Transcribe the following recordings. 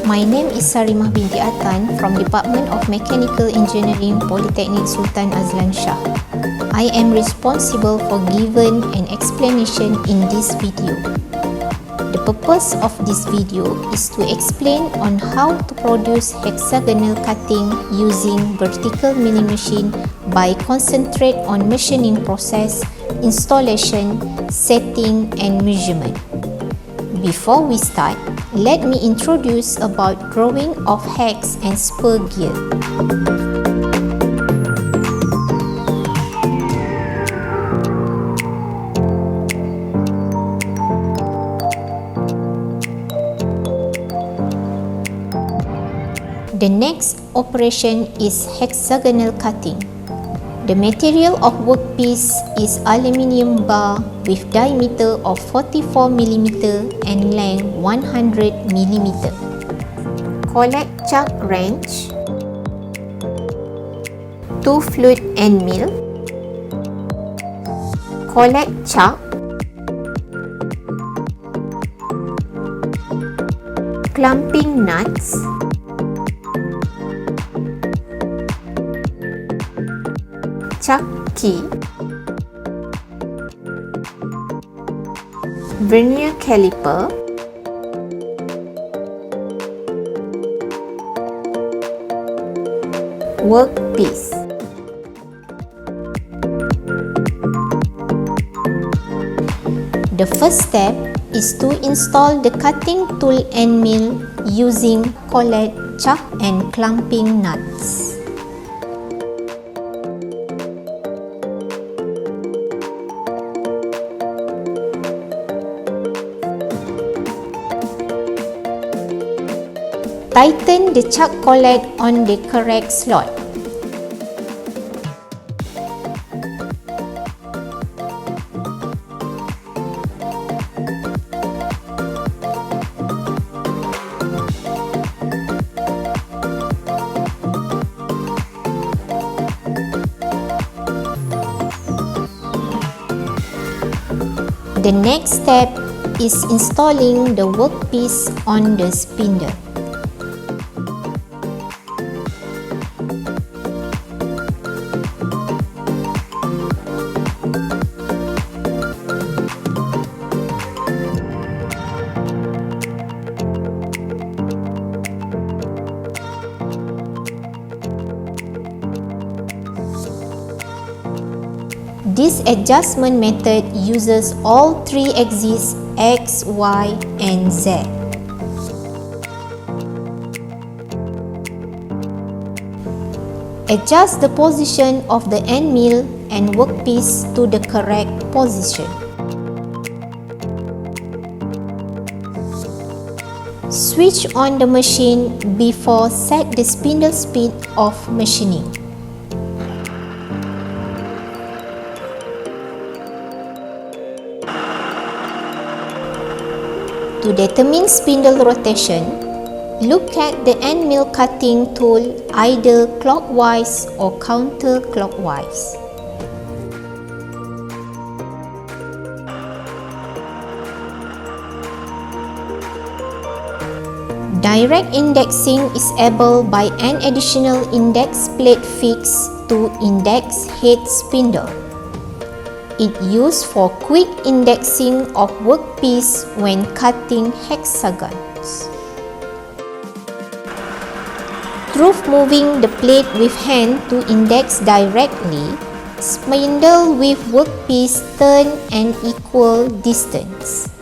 My name is Sarimah binti Atan from Department of Mechanical Engineering, Polytechnic Sultan Azlan Shah. I am responsible for giving an explanation in this video. The purpose of this video is to explain on how to produce hexagonal cutting using vertical milling machine by concentrate on machining process, installation, setting and measurement. Before we start, let me introduce about drawing of hex and spur gear. The next operation is hexagonal cutting. The material of workpiece is aluminium bar with diameter of 44 mm and length 100 mm. Collect chuck wrench, 2 flute end mill, collect chuck, clamping nuts, chuck key, vernier caliper, workpiece. The first step is to install the cutting tool and mill using collet, chuck and clamping nuts. Tighten the chuck collet on the correct slot. The next step is installing the workpiece on the spindle. This adjustment method uses all three axes X, Y and Z. Adjust the position of the end mill and workpiece to the correct position. Switch on the machine before set the spindle speed of machining. To determine spindle rotation, look at the end mill cutting tool either clockwise or counterclockwise. Direct indexing is able by an additional index plate fixed to index head spindle. It used for quick indexing of workpiece when cutting hexagons. Through moving the plate with hand to index directly, spindle with workpiece turn an equal distance.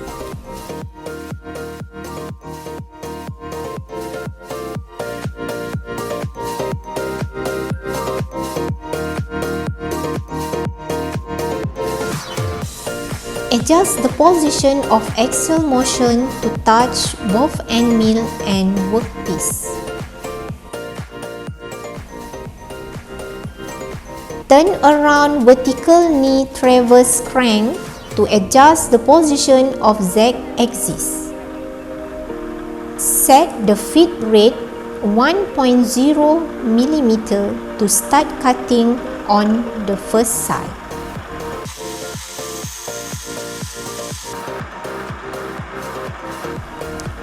Adjust the position of axial motion to touch both end mill and workpiece. Turn around vertical knee traverse crank to adjust the position of Z axis. Set the feed rate 1.0 mm to start cutting on the first side.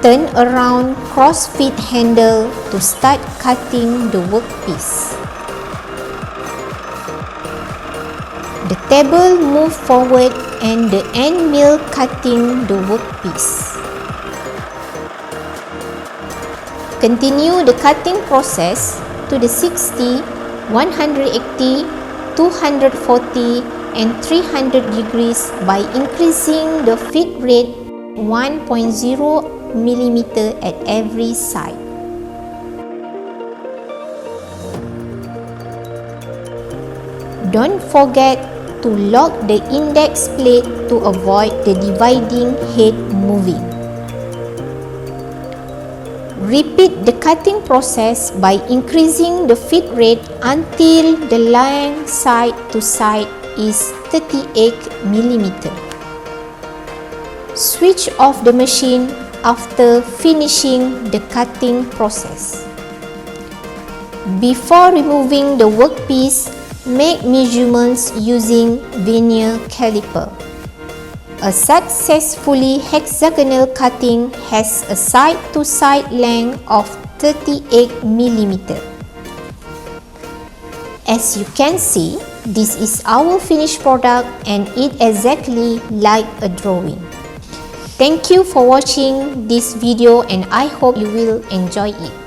turn around cross-feed handle to start cutting the workpiece. The table move forward and the end mill cutting the workpiece. Continue the cutting process to the 60, 180, 240 and 300 degrees by increasing the feed rate 1.0 mm at every side. Don't forget to lock the index plate to avoid the dividing head moving. Repeat the cutting process by increasing the feed rate until the line side to side is 38 mm. Switch off the machine after finishing the cutting process. Before removing the workpiece, make measurements using vernier caliper. A successfully hexagonal cutting has a side-to-side length of 38 mm. As you can see, this is our finished product and it exactly like a drawing. Thank you for watching this video and I hope you will enjoy it.